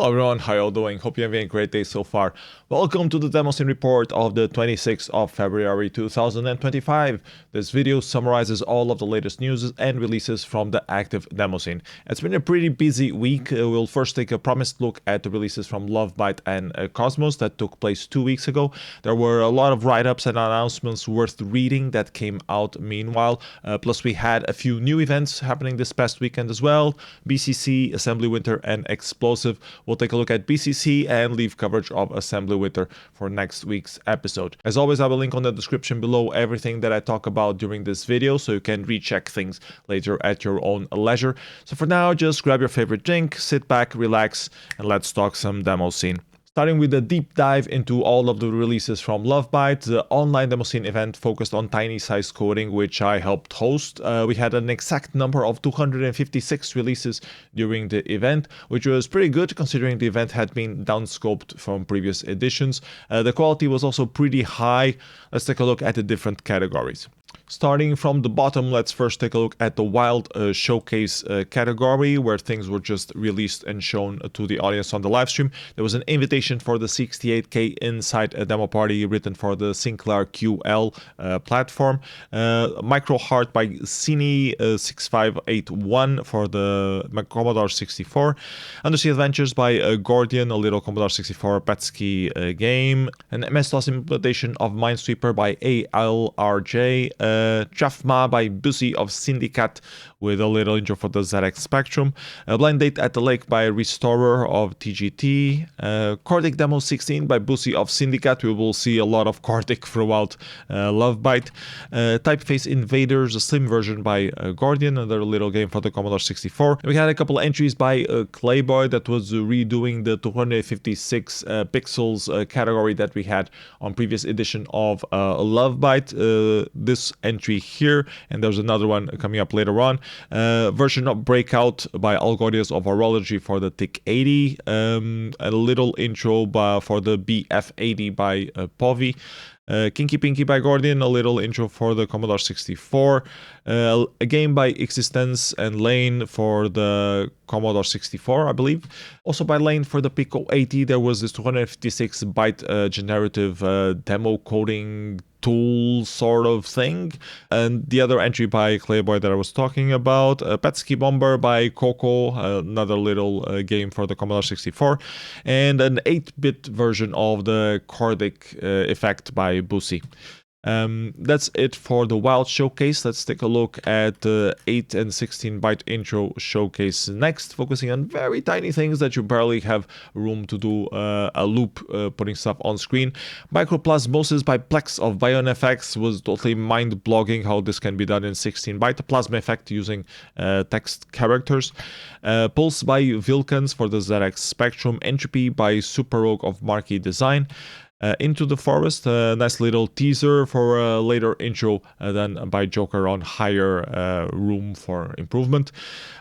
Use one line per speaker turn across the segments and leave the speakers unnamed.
Hello everyone, how you all doing? Hope you're having a great day so far. Welcome to the Demoscene report of the 26th of February 2025. This video summarizes all of the latest news and releases from the active Demoscene. It's been a pretty busy week. We'll first take a promised look at the releases from Lovebyte and KozMOS that took place 2 weeks ago. There were a lot of write-ups and announcements worth reading that came out meanwhile. Plus we had a few new events happening this past weekend as well. BCC, Assembly Winter and Explosive. We'll take a look at BCC and leave coverage of Assembly Winter for next week's episode. As always, I will link on the description below everything that I talk about during this video, so you can recheck things later at your own leisure. So for now, just grab your favorite drink, sit back, relax, and let's talk some Demoscene. Starting with a deep dive into all of the releases from Lovebyte, the online Demoscene event focused on tiny size coding, which I helped host. We had an exact number of 256 releases during the event, which was pretty good considering the event had been downscoped from previous editions. The quality was also pretty high. Let's take a look at the different categories. Starting from the bottom, let's first take a look at the Wild Showcase category, where things were just released and shown to the audience on the live stream. There was an invitation for the 68K Inside a demo party written for the Sinclair QL platform. Micro Heart by Cine 6581 for the Commodore 64. Undersea Adventures by Gorgh, a little Commodore 64 Petsky game. An MS-DOS implementation of Minesweeper by ALRJ. Chafma by Bussy of Syndicate with a little intro for the ZX Spectrum. Blind Date at the Lake by Restorer of TGT. Cordic Demo 16 by Bussy of Syndicate. We will see a lot of Cordic throughout Lovebyte. Typeface Invaders, a slim version by Gorgh, another little game for the Commodore 64. We had a couple entries by Clayboy that was redoing the 256 pixels category that we had on previous edition of Lovebyte. This entry here, and there's another one coming up later on. Version of Breakout by Algorithms of Horology for the TIC-80. A little intro for the BF-80 by Povi. Kinky Pinky by Gorgh, a little intro for the Commodore 64. A game by Existence and Lane for the Commodore 64, I believe. Also by Lane for the Pico 80, there was this 256 byte generative demo coding tool sort of thing. And the other entry by Clayboy that I was talking about, Petsky Bomber by Coco, another little game for the Commodore 64, and an 8-bit version of the Cordic effect by Bussy. That's it for the Wild Showcase. Let's take a look at the 8 and 16 byte intro showcase next, focusing on very tiny things that you barely have room to do a loop putting stuff on screen. Microplasmosis by Plex of BionFX was totally mind-blogging how this can be done in 16 byte. Plasma effect using text characters. Pulse by Vilkans for the ZX Spectrum. Entropy by Super Rogue of Marquee Design. Into the Forest, a nice little teaser for a later intro done by Joker on higher room for improvement.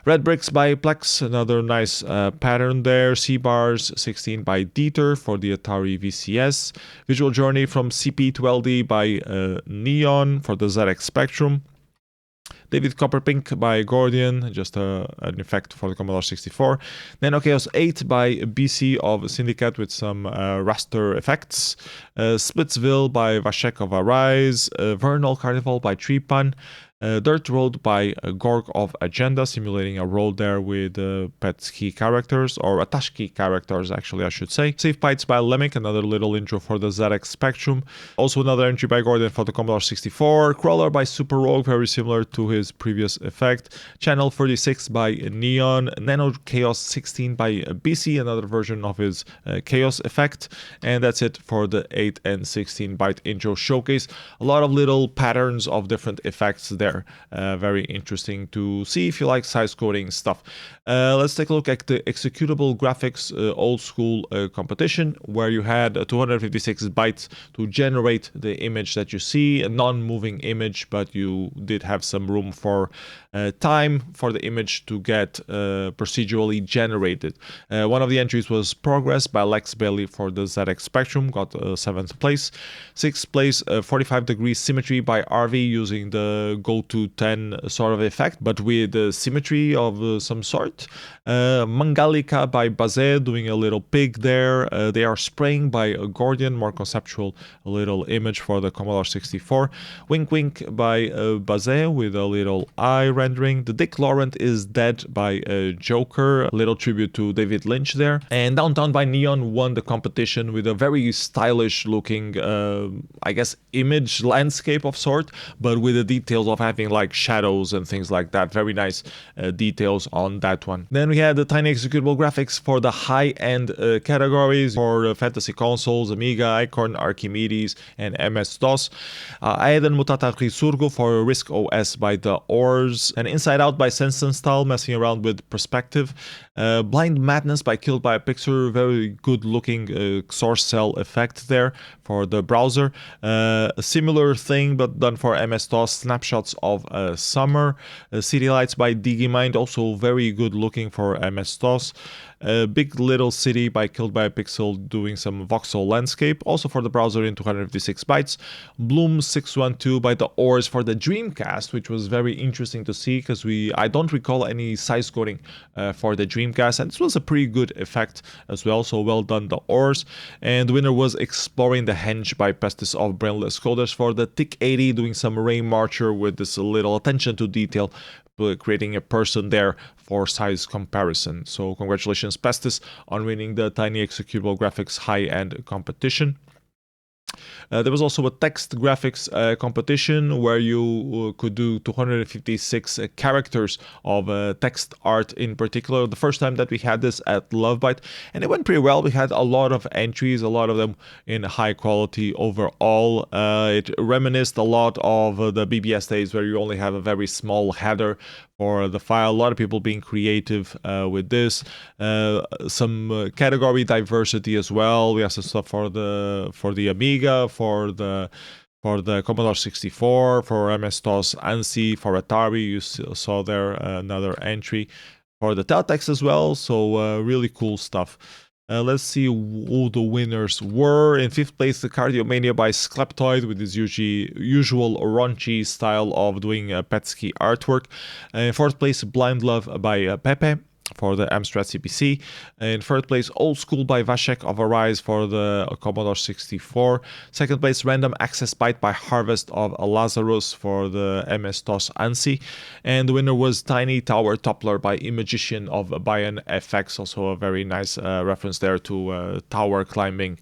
Red Bricks by Plex, another nice pattern there. C-Bars 16 by Dieter for the Atari VCS. Visual Journey from CP2LD by Neon for the ZX Spectrum. David Copperpink by Gorgh, just an effect for the Commodore 64. Nano Chaos 8 by BC of Syndicate with some raster effects. Splitsville by Vashek of Arise. Vernal Carnival by Treepan. Dirt Road by Gorgh of Agenda, simulating a road there with Petsky characters, or Atashki characters actually I should say. Safe Bytes by Lemic, another little intro for the ZX Spectrum. Also another entry by Gorgh for the Commodore 64. Crawler by Super Rogue, very similar to his previous effect. Channel 36 by Neon. Nano Chaos 16 by BC, another version of his Chaos effect. And that's it for the 8 and 16 byte intro showcase. A lot of little patterns of different effects there. Very interesting to see if you like size coding stuff. Let's take a look at the executable graphics old school competition, where you had 256 bytes to generate the image that you see, a non-moving image, but you did have some room for time for the image to get procedurally generated. One of the entries was Progress by Lex Bailey for the ZX Spectrum, got 7th place. 6th place, 45 Degrees Symmetry by RV using the Gold 0 to 10 sort of effect, but with symmetry of some sort. Mangalica by Bazet, doing a little pig there. They Are Spraying by Gorgh, more conceptual, a little image for the Commodore 64. Wink Wink by Bazet with a little eye rendering. The Dick Laurent Is Dead by Joker, a little tribute to David Lynch there. And Downtown by Neon won the competition with a very stylish looking, I guess, image landscape of sort, but with the details of having like shadows and things like that. Very nice details on that one. Then we had the tiny executable graphics for the high-end categories for fantasy consoles, Amiga, Acorn, Archimedes, and MS-DOS. Aiden Mutata Risurgo for Risk OS by The Oars, and Inside Out by Sense and Style, messing around with perspective. Blind Madness by Killed by a Pixar, very good looking source cell effect there for the browser. A similar thing but done for MS-DOS, Snapshots of Summer. City Lights by Digimind, also very good looking for MS-DOS. Big Little City by Killed by a Pixel, doing some voxel landscape, also for the browser in 256 bytes. Bloom 612 by The Oars for the Dreamcast, which was very interesting to see because I don't recall any size coding for the Dreamcast, and this was a pretty good effect as well, so well done The Oars. And the winner was Exploring the Henge by Pestis of Brainless Coders for the TIC-80, doing some Rain Marcher with this little attention to detail, creating a person there for size comparison. So congratulations Pestis on winning the Tiny Executable Graphics high-end competition. There was also a text graphics competition where you could do 256 characters of text art in particular. The first time that we had this at Lovebyte, and it went pretty well. We had a lot of entries, a lot of them in high quality overall. It reminisced a lot of the BBS days where you only have a very small header for the file. A lot of people being creative with this. Some category diversity as well. We have some stuff for the Amiga, for the Commodore 64, for MS-DOS, ANSI, for Atari. You saw there another entry for the teletext as well. So really cool stuff. Let's see who the winners were. In 5th place, the Cardiomania by Skleptoid with his usual raunchy style of doing Petsky artwork. In 4th place, Blind Love by Pepe for the Amstrad CPC. In 3rd place, Oldschool by Vashek of Arise for the Commodore 64. 2nd place, Random Access Byte by Harvest of Lazarus for the MS-DOS ANSI. And the winner was Tiny Tower Toppler by Imagician of Bayan FX, also a very nice reference there to tower climbing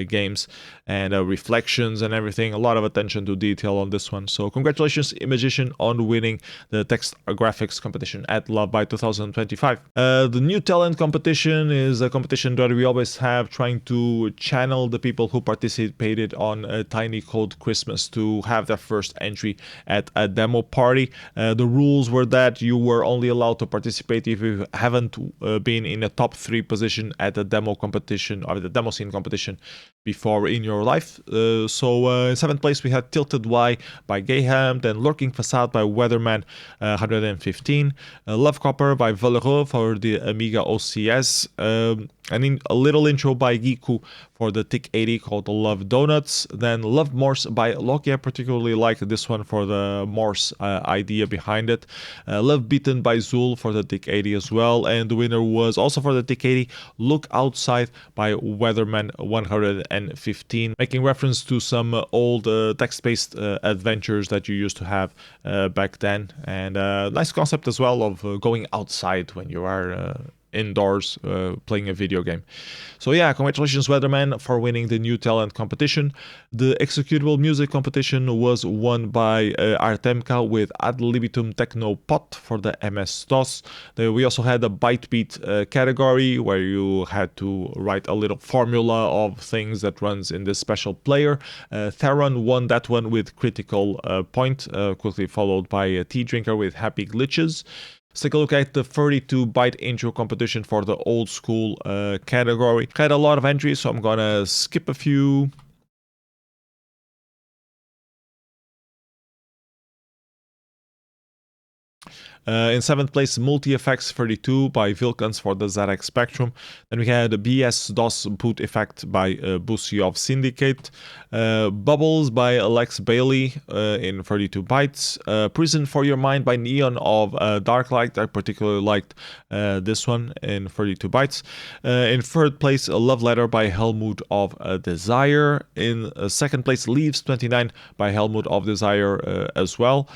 games and reflections and everything. A lot of attention to detail on this one. So congratulations Imagician on winning the text graphics competition at Lovebyte 2025. The new talent competition is a competition that we always have, trying to channel the people who participated on Tiny Code Christmas to have their first entry at a demo party. The rules were that you were only allowed to participate if you haven't been in a top 3 position at the demo competition or the Demoscene competition before in your life. In 7th place we had Tilted Y by Gayham, then Lurking Facade by Weatherman 115, Love Copper by Valero for the Amiga OCS, and a little intro by Giku for the TIC-80 called Love Donuts. Then Love Morse by Lokia, particularly like this one for the Morse idea behind it. Love Beaten by Zul for the TIC-80 as well. And the winner was also for the TIC-80, Look Outside by Weatherman 115, making reference to some old text-based adventures that you used to have back then. And nice concept as well of going outside when you are indoors playing a video game. So yeah, congratulations Weatherman for winning the new talent competition. The executable music competition was won by Artemka with Ad Libitum Techno Pot for the MS-DOS. We also had a byte beat category where you had to write a little formula of things that runs in this special player. Theron won that one with Critical Point, quickly followed by Tea Drinker with Happy Glitches. Let's take a look at the 32-byte intro competition for the old school category. Had a lot of entries, so I'm gonna skip a few. In 7th place, Multi-Effects 32 by Vilkans for the ZX Spectrum. Then we had BS-DOS Boot Effect by Busi of Syndicate. Bubbles by Alex Bailey in 32 bytes. Prison for Your Mind by Neon of Darklight. I particularly liked this one in 32 bytes. In 3rd place, a Love Letter by Helmut of Desire. In 2nd place, Leaves 29 by Helmut of Desire as well.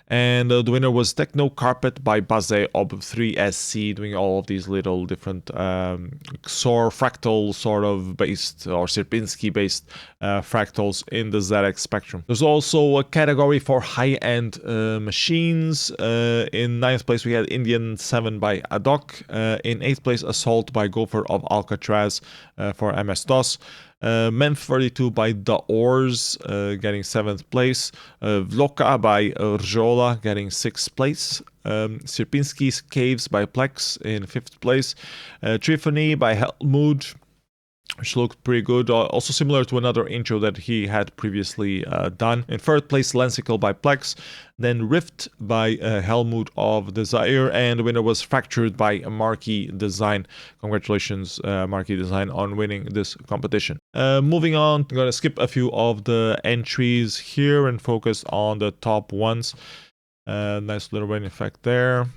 And the winner was Techno Carpet by Baze Ob 3SC, doing all of these little different fractal sort of based or Sierpinski based fractals in the ZX Spectrum. There's also a category for high-end machines. In 9th place we had Indian 7 by Adoc. In 8th place Assault by Gopher of Alcatraz for MS-DOS. Menf 32 by The Oars, getting 7th place. Vloka by Rjola, getting 6th place. Sierpinski's Caves by Plex in 5th place. Trifony by Helmut, which looked pretty good, also similar to another intro that he had previously done. In 3rd place, Lensicle by Plex, then Rift by Helmut of Desire, and the winner was Fractured by Marquee Design. Congratulations, Marquee Design, on winning this competition. Moving on, I'm going to skip a few of the entries here and focus on the top ones. Nice little rain effect there.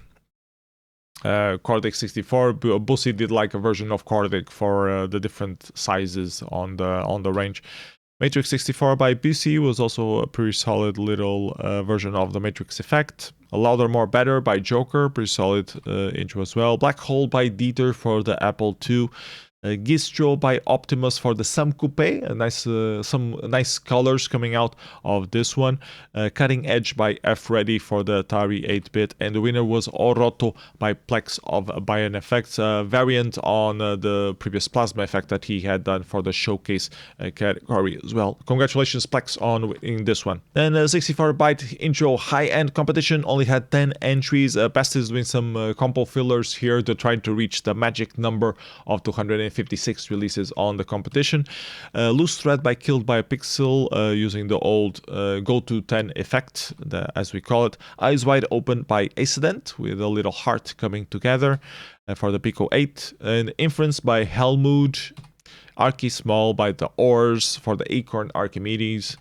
Cordic 64, Busi did like a version of Cordic for the different sizes on the range. Matrix 64 by BC was also a pretty solid little version of the Matrix effect. A Louder More Better by Joker, pretty solid intro as well. Black Hole by Dieter for the Apple II. Gistro by Optimus for the Sam Coupe, some nice colors coming out of this one. Cutting Edge by F-Ready for the Atari 8-bit, and the winner was Oroto by Plex of Bion Effects, a variant on the previous Plasma effect that he had done for the Showcase category as well. Congratulations Plex on winning this one. Then 64-byte intro high-end competition only had 10 entries. Best is doing some compo fillers here to try to reach the magic number of 256 releases on the competition. Loose Thread by Killed by a Pixel, using the old Go to 10 effect, as we call it. Eyes Wide Open by Accident, with a little heart coming together for the Pico 8. And Inference by Helmut. Archi Small by The Oars for the Acorn Archimedes.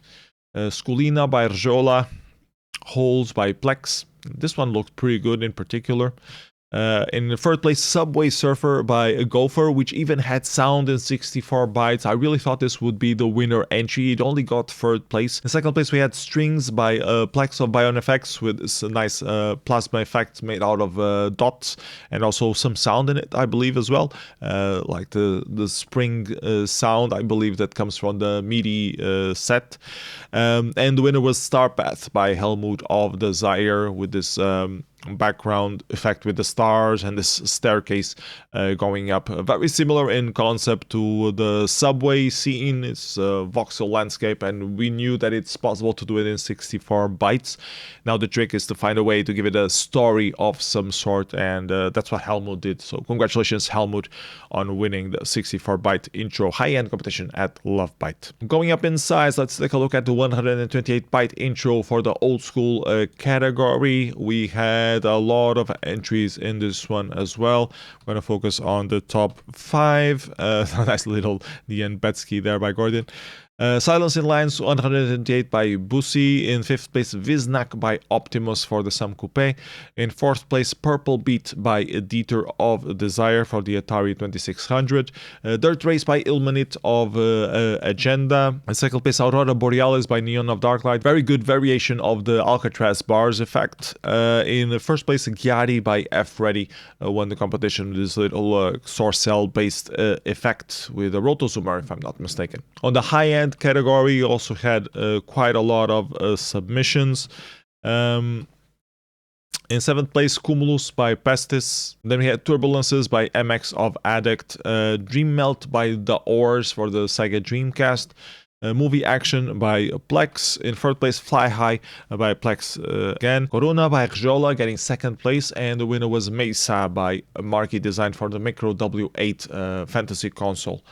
Skulina by Rjola. Holes by Plex. This one looked pretty good in particular. In the 3rd place, Subway Surfer by Gopher, which even had sound in 64 bytes. I really thought this would be the winner entry. It only got 3rd place. In 2nd place, we had Strings by Plex of Bion Effects, with this nice plasma effect made out of dots, and also some sound in it, I believe, as well. Like the spring sound, I believe, that comes from the MIDI set. And the winner was Starpath by Helmut of Desire, with this background effect with the stars and this staircase going up. Very similar in concept to the subway scene. It's a voxel landscape, and we knew that it's possible to do it in 64 bytes. Now the trick is to find a way to give it a story of some sort, and that's what Helmut did. So congratulations Helmut on winning the 64-byte intro high-end competition at Lovebyte. Going up in size, let's take a look at the 128-byte intro for the old school category. We had a lot of entries in this one as well. I'm going to focus on the top 5. Nice little Diane Betsky there by Gordon. Silence in Lines 128 by Busi. In 5th place, Viznak by Optimus for the Sam Coupe. In 4th place, Purple Beat by Dieter of Desire for the Atari 2600. Dirt Race by Ilmenit of Agenda. In 2nd place, Aurora Borealis by Neon of Darklight. Very good variation of the Alcatraz bars effect. In 1st place, Gyari by F-Ready won the competition with this little source cell based effect with a rotozoomer, if I'm not mistaken. On the high end category, also had quite a lot of submissions. In 7th place, Cumulus by Pestis. Then we had Turbulences by MX of Addict. Dream Melt by The Oars for the Sega Dreamcast. Movie Action by Plex. In 3rd place, Fly High by Plex again. Corona by Rjola getting 2nd place, and the winner was Mesa by Marquee Design for the Micro W8 fantasy console.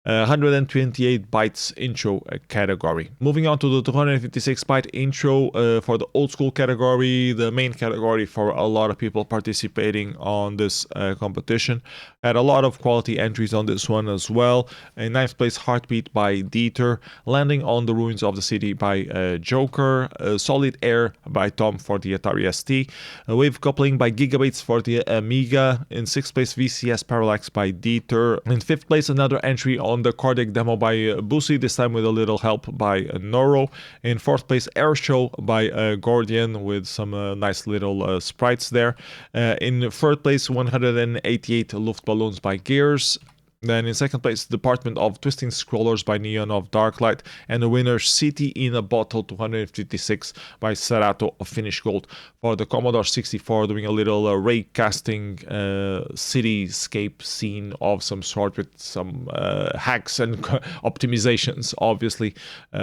128 bytes intro category. Moving on to the 256 byte intro for the old school category, the main category for a lot of people participating on this competition. Had a lot of quality entries on this one as well. In 9th place, Heartbeat by Dieter, Landing on the Ruins of the City by Joker, Solid Air by Tom for the Atari ST, Wave Coupling by Gigabytes for the Amiga. In 6th place, VCS Parallax by Dieter. In 5th place, another entry on the Cordec demo by Boosey, this time with a little help by Noro. In 4th place, Airshow by Gorgh with some nice little sprites there. In 3rd place, 188 Luftballons by Gears. Then in 2nd place, Department of Twisting Scrollers by Neon of Darklight, and the winner, City in a Bottle 256 by Serato of Finnish Gold for the Commodore 64, doing a little ray casting cityscape scene of some sort with some hacks and optimizations, obviously,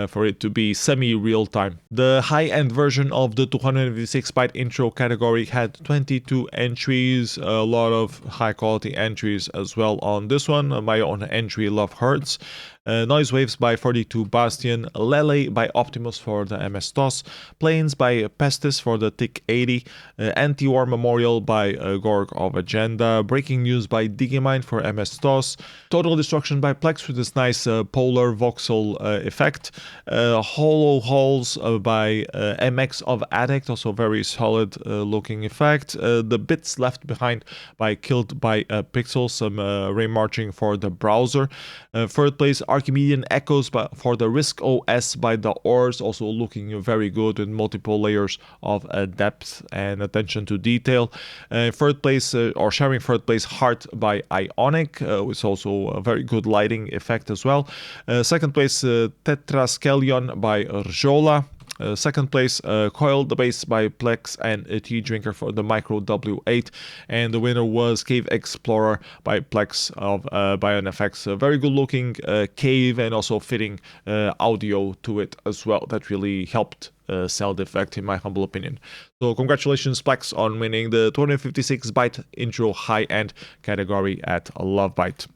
for it to be semi-real time. The high-end version of the 256 byte intro category had 22 entries, a lot of high-quality entries as well on this one. My own entry, Love Hurts. Noise Waves by 42 Bastion, Lele by Optimus for the MS-DOS, Planes by Pestis for the TIC-80, Anti-War Memorial by Gorgh of Agenda, Breaking News by Digimine for MS-DOS, Total Destruction by Plex with this nice polar voxel effect, Hollow Halls by MX of Addict, also very solid looking effect, The Bits Left Behind by Killed by Pixels, some ray marching for the browser. 3rd place, Archimedean Echoes for the Risk OS by the Ors, also looking very good with multiple layers of depth and attention to detail. 3rd place, or sharing 3rd place, Heart by Ionic, with also a very good lighting effect as well. 2nd place, Tetraskelion by Rjola. 2nd place, Coil the Bass by Plex and Tea Drinker for the Micro W8, and the winner was Cave Explorer by Plex of BionFX. A very good looking cave and also fitting audio to it as well. That really helped sell the effect, in my humble opinion. So congratulations, Plex, on winning the 256 byte intro high-end category at Lovebyte.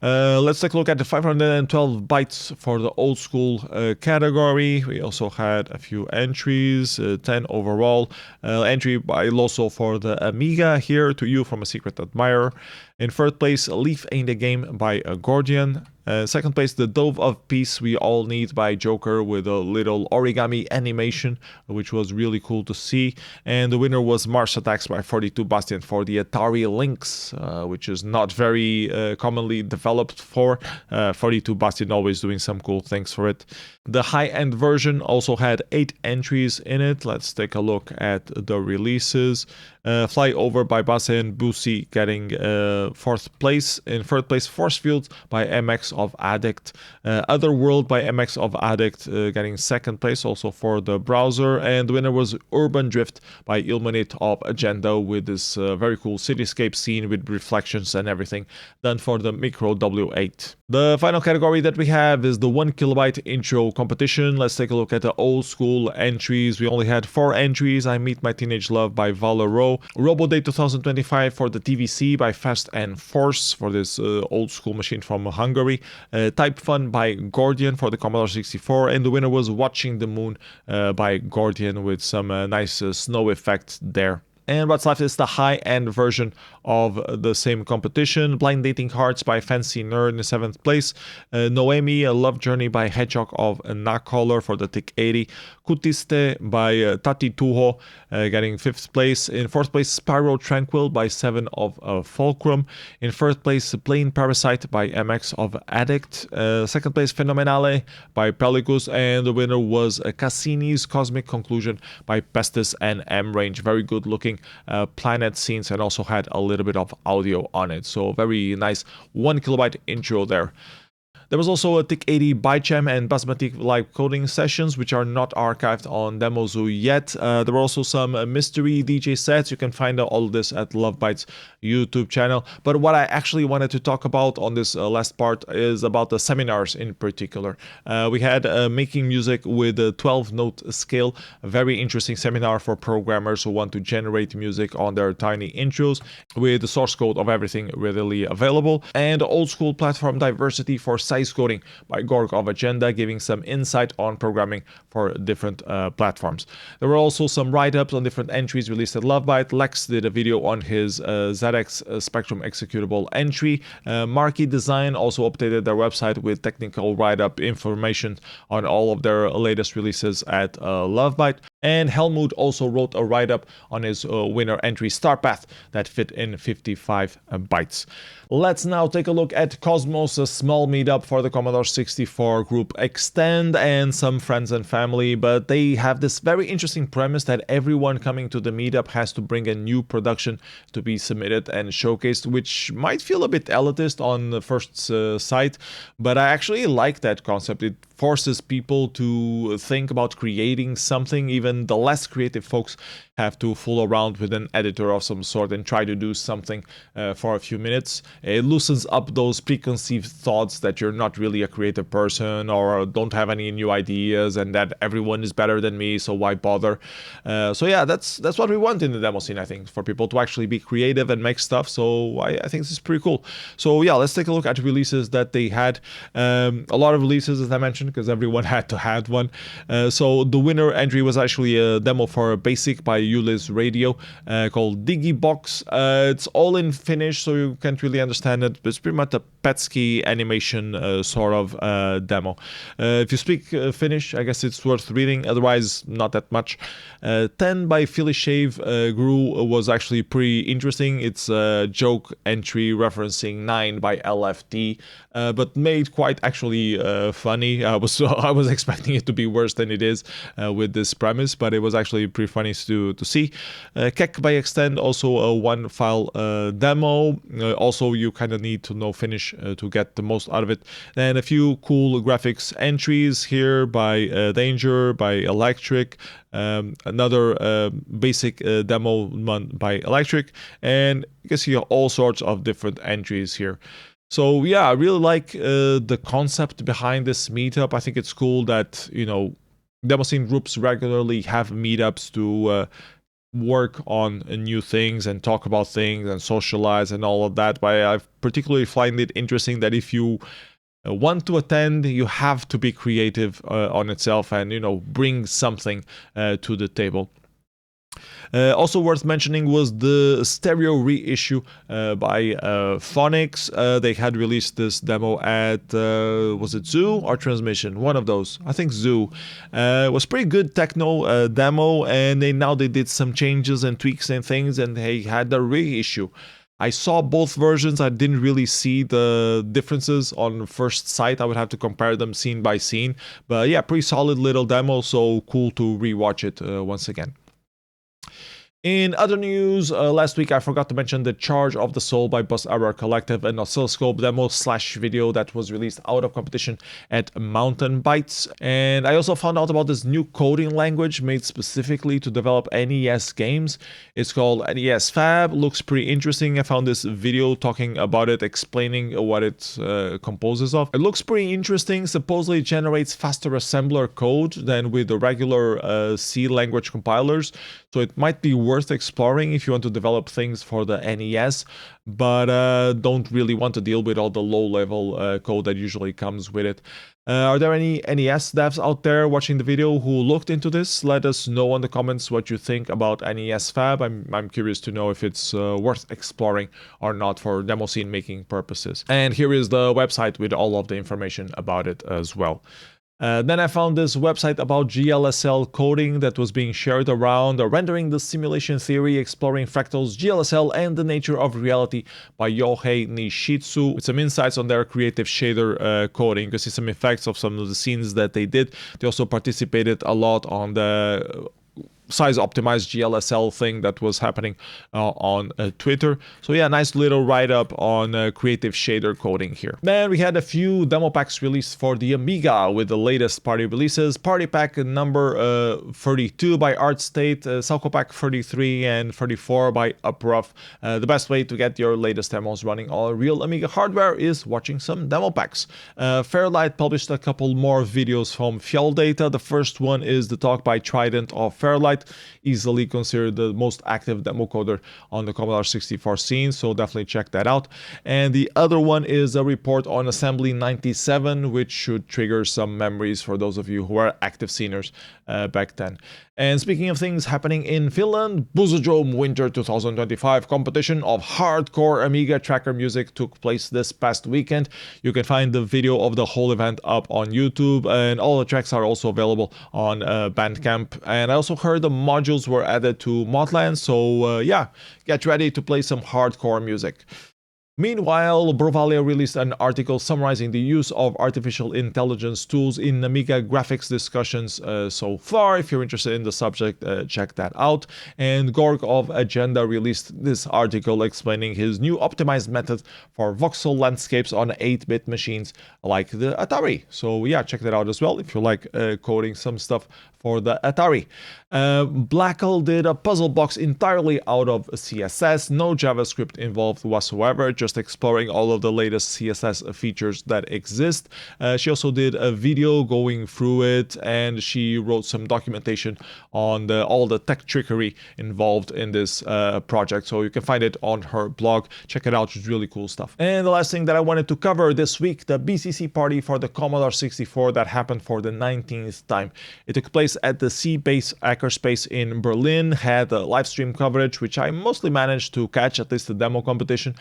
Let's take a look at the 512 bytes for the old school category. We also had a few entries, 10 overall. Entry by Loso for the Amiga, Here to You from a Secret Admirer. In 3rd place, Leaf Ain't a Game by Gorgh. 2nd place, The Dove of Peace We All Need by Joker with a little origami animation, which was really cool to see. And the winner was Mars Attacks by 42 Bastion for the Atari Lynx, which is not very commonly developed for. 42 Bastion always doing some cool things for it. The high-end version also had 8 entries in it. Let's take a look at the releases. Fly Over by Basse and Boosey getting 4th place. In 3rd place, Force Field by MX of Addict. Other World by MX of Addict getting 2nd place, also for the browser. And the winner was Urban Drift by Illuminate of Agenda with this very cool cityscape scene with reflections and everything done for the Micro W8. The final category that we have is the 1 kilobyte intro competition. Let's take a look at the old school entries. We only had 4 entries. I Meet My Teenage Love by Valero, Robo Day 2025 for the TVC by Fast and Force for this old school machine from Hungary, Type Fun by Gorgh for the Commodore 64, and the winner was Watching the Moon by Gorgh with some nice snow effect there. And what's left is the high-end version of the same competition. Blind Dating Hearts by Fancy Nerd in 7th place. Noemi, A Love Journey by Hedgehog of Nacolor for the TIC-80. Kutiste by Tati Tuho getting 5th place. In 4th place, Spyro Tranquil by 7 of Fulcrum. In 3rd place, Plain Parasite by MX of Addict. 2nd place, Phenomenale by Pellicus. And the winner was Cassini's Cosmic Conclusion by Pestis and M-Range. Very good looking planet scenes, and also had a little bit of audio on it. So very nice 1 kilobyte intro there. There was also a TIC-80 ByteJam and Basmati live coding sessions, which are not archived on Demoscene yet. There were also some mystery DJ sets. You can find all of this at Lovebyte's YouTube channel. But what I actually wanted to talk about on this last part is about the seminars in particular. We had Making Music with a 12-note scale, a very interesting seminar for programmers who want to generate music on their tiny intros, with the source code of everything readily available. And Old School Platform Diversity for Sizecoding Sizecoding by Gorgh of Agenda, giving some insight on programming for different platforms. There were also some write-ups on different entries released at Lovebyte. Lex did a video on his ZX Spectrum executable entry. Marquee Design also updated their website with technical write-up information on all of their latest releases at Lovebyte. And Helmut also wrote a write-up on his winner entry Starpath that fit in 55 bytes. Let's now take a look at KozMOS, a small meetup for the Commodore 64 group Extend and some friends and family, but they have this very interesting premise that everyone coming to the meetup has to bring a new production to be submitted and showcased, which might feel a bit elitist on the first sight, but I actually like that concept. It forces people to think about creating something. Even the less creative folks have to fool around with an editor of some sort and try to do something for a few minutes. It loosens up those preconceived thoughts that you're not really a creative person or don't have any new ideas and that everyone is better than me, so why bother? So yeah, that's what we want in the demo scene, I think, for people to actually be creative and make stuff. So I think this is pretty cool. So yeah, let's take a look at releases that they had. A lot of releases, as I mentioned, because everyone had to have one. So the winner entry was actually a demo for Basic by Ulis Radio called Digibox. It's all in Finnish, so you can't really understand it, but it's pretty much a Petsky animation sort of demo. If you speak Finnish, I guess it's worth reading, otherwise not that much. 10 by Philly Shave Grew was actually pretty interesting. It's a joke entry referencing 9 by LFD, but made quite actually funny. I was expecting it to be worse than it is with this premise, but it was actually pretty funny to see. Kek by Extend, also a one file demo. Also, you kind of need to know Finnish to get the most out of it. And a few cool graphics entries here by Danger, by Electric, another basic demo by Electric, and you can see all sorts of different entries here. So yeah, I really like the concept behind this meetup. I think it's cool that, you know, Demoscene groups regularly have meetups to work on new things and talk about things and socialize and all of that. But I particularly find it interesting that if you want to attend, you have to be creative on itself and, you know, bring something to the table. Also worth mentioning was the stereo reissue by Phonics. They had released this demo at, was it Zoo or Transmission? One of those. I think Zoo. It was pretty good techno demo, and now they did some changes and tweaks and things, and they had a reissue. I saw both versions. I didn't really see the differences on first sight. I would have to compare them scene by scene. But yeah, pretty solid little demo, so cool to rewatch it once again. In other news, last week I forgot to mention the Charge of the Soul by Bus Error Collective, an oscilloscope demo / video that was released out of competition at Mountain Bytes. And I also found out about this new coding language made specifically to develop NES games. It's called NESFab. Looks pretty interesting. I found this video talking about it, explaining what it composes of. It looks pretty interesting. Supposedly it generates faster assembler code than with the regular C language compilers. So it might be worth exploring if you want to develop things for the NES, but don't really want to deal with all the low-level code that usually comes with it. Are there any NES devs out there watching the video who looked into this? Let us know in the comments what you think about NESFab. I'm curious to know if it's worth exploring or not for demo scene making purposes. And here is the website with all of the information about it as well. Then I found this website about GLSL coding that was being shared around, rendering the simulation theory, exploring fractals, GLSL, and the nature of reality by Yohei Nishitsuji, with some insights on their creative shader coding. You can see some effects of some of the scenes that they did. They also participated a lot on the size optimized GLSL thing that was happening on Twitter. So yeah, nice little write-up on creative shader coding here. Then we had a few demo packs released for the Amiga with the latest party releases. Party pack number 32 by ArtState, Salco pack 33 and 34 by Uprough. The best way to get your latest demos running on real Amiga hardware is watching some demo packs. Fairlight published a couple more videos from Fjalldata. The first one is the talk by Trident of Fairlight, Fairlight, easily considered the most active demo coder on the Commodore 64 scene, so definitely check that out. And the other one is a report on Assembly 97, which should trigger some memories for those of you who are active sceners back then. And speaking of things happening in Finland, BOOZEDROME Winter 2025 competition of hardcore Amiga tracker music took place this past weekend. You can find the video of the whole event up on YouTube, and all the tracks are also available on Bandcamp. And I also heard the modules were added to Modland, so yeah, get ready to play some hardcore music. Meanwhile, Brovalia released an article summarizing the use of artificial intelligence tools in Amiga graphics discussions so far. If you're interested in the subject, check that out. And Gorgh of Agenda released this article explaining his new optimized method for voxel landscapes on 8-bit machines like the Atari. So yeah, check that out as well if you like coding some stuff for the Atari. Blackle did a puzzle box entirely out of CSS, no JavaScript involved whatsoever, just exploring all of the latest CSS features that exist. She also did a video going through it, and she wrote some documentation on all the tech trickery involved in this project, so you can find it on her blog. Check it out, it's really cool stuff. And the last thing that I wanted to cover this week, the BCC party for the Commodore 64 that happened for the 19th time. It took place at the C-Base Hackerspace in Berlin, had a live stream coverage, which I mostly managed to catch, at least the demo competition.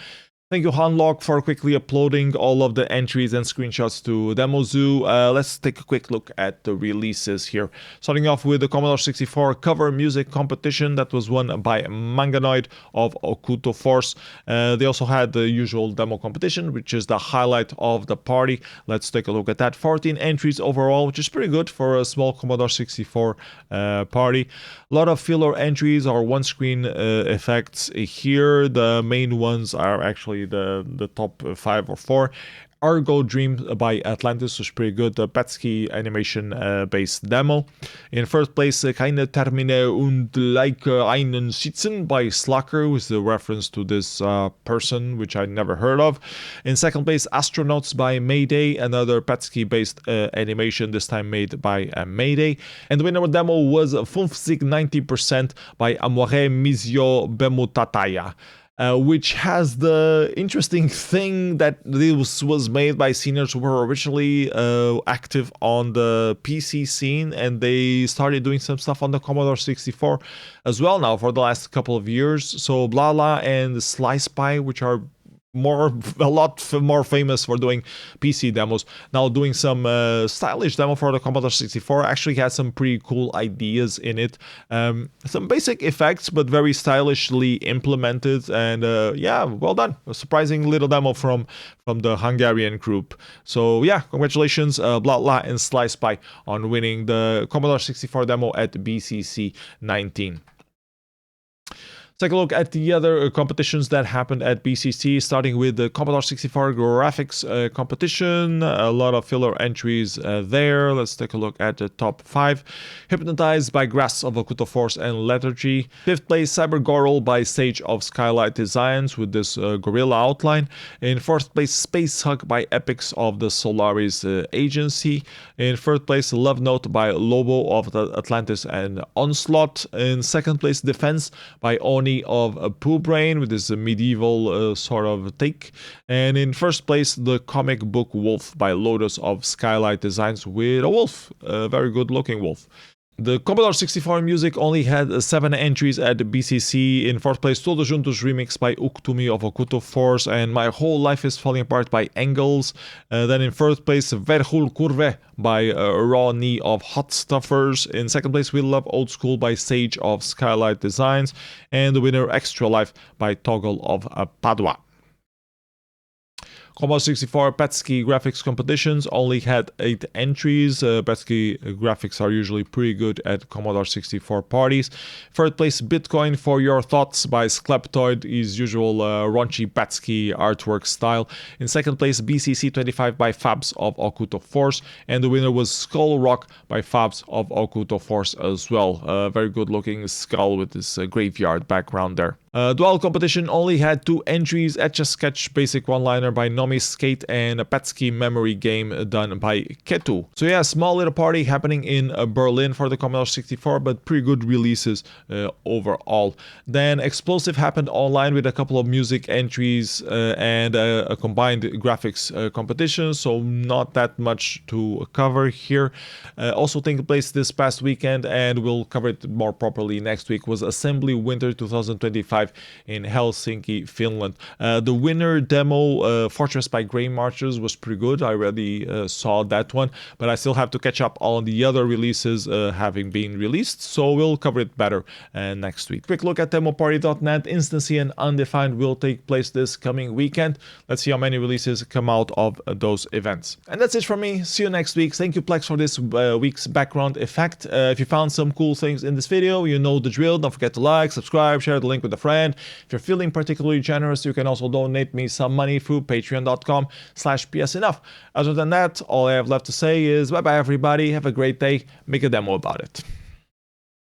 Thank you, Hanlock, for quickly uploading all of the entries and screenshots to DemoZoo. Let's take a quick look at the releases here. Starting off with the Commodore 64 cover music competition that was won by Manganoid of Okuto Force. They also had the usual demo competition, which is the highlight of the party. Let's take a look at that. 14 entries overall, which is pretty good for a small Commodore 64 party. A lot of filler entries or one-screen effects here. The main ones are actually the top 5 or 4. Argo Dream by Atlantis was pretty good, the Petsky animation based demo. In first place, Keine Termine und like einen Sitzen by Slacker, with the reference to this person, which I never heard of. In second place, Astronauts by Mayday, another Petsky based animation, this time made by Mayday. And the winner demo was 50-90% by Amore Mizio Bemutataya. Which has the interesting thing that this was made by seniors who were originally active on the PC scene, and they started doing some stuff on the Commodore 64 as well now for the last couple of years. So Blala and Slice Pie, which are a lot more famous for doing PC demos, now doing some stylish demo for the Commodore 64. Actually had some pretty cool ideas in it, some basic effects but very stylishly implemented, and yeah, well done. A surprising little demo from the Hungarian group. So yeah, congratulations Blatla and Slice Pie on winning the Commodore 64 demo at BCC 19. Take a look at the other competitions that happened at BCC, starting with the Commodore 64 graphics competition. A lot of filler entries there. Let's take a look at the top 5. Hypnotized by Grass of Okuto Force and Lethargy. 5th place, Cyber Gorgh by Sage of Skylight Designs with this gorilla outline. In 4th place, Space Hug by Epics of the Solaris Agency. In 3rd place, Love Note by Lobo of the Atlantis and Onslaught. In 2nd place, Defense by Oni of Pooh Brain with this medieval sort of take. And in 1st place, the comic book Wolf by Lotus of Skylight Designs with a wolf, a very good looking wolf. The Commodore 64 music only had 7 entries at the BCC. In 4th place, Todo Juntos remix by Uktumi of Okuto Force and My Whole Life is Falling Apart by Engels. Then in 3rd place, Verhul Kurve by Raw Knee of Hot Stuffers. In 2nd place, We Love Oldschool by Sage of Skylight Designs. And the winner, Extra Life by Toggle of Padua. Commodore 64 Petsky graphics competitions only had 8 entries. Petsky graphics are usually pretty good at Commodore 64 parties. 3rd place, Bitcoin for Your Thoughts by Skleptoid, his usual raunchy Petsky artwork style. In 2nd place, BCC 25 by Fabs of Okuto Force, and the winner was Skull Rock by Fabs of Okuto Force as well. A very good looking skull with this graveyard background there. Dual competition only had 2 entries: Etch-a-Sketch basic one-liner by Nomi Skate and a Petsky memory game done by Ketu. So yeah, small little party happening in Berlin for the Commodore 64, but pretty good releases overall. Then Explosive happened online with a couple of music entries and a combined graphics competition, so not that much to cover here. Also taking place this past weekend, and we'll cover it more properly next week, was Assembly Winter 2025 in Helsinki, Finland. The winner demo, Fortress by Grey Marchers, was pretty good. I already saw that one, but I still have to catch up on the other releases having been released, so we'll cover it better next week. Quick look at demoparty.net. Instancy and Undefined will take place this coming weekend. Let's see how many releases come out of those events. And that's it from me. See you next week. Thank you, Plex, for this week's background effect. If you found some cool things in this video, you know the drill. Don't forget to like, subscribe, share the link with a friend. If you're feeling particularly generous, you can also donate me some money through patreon.com/psenough. Other than that, all I have left to say is bye-bye, everybody. Have a great day. Make a demo about it.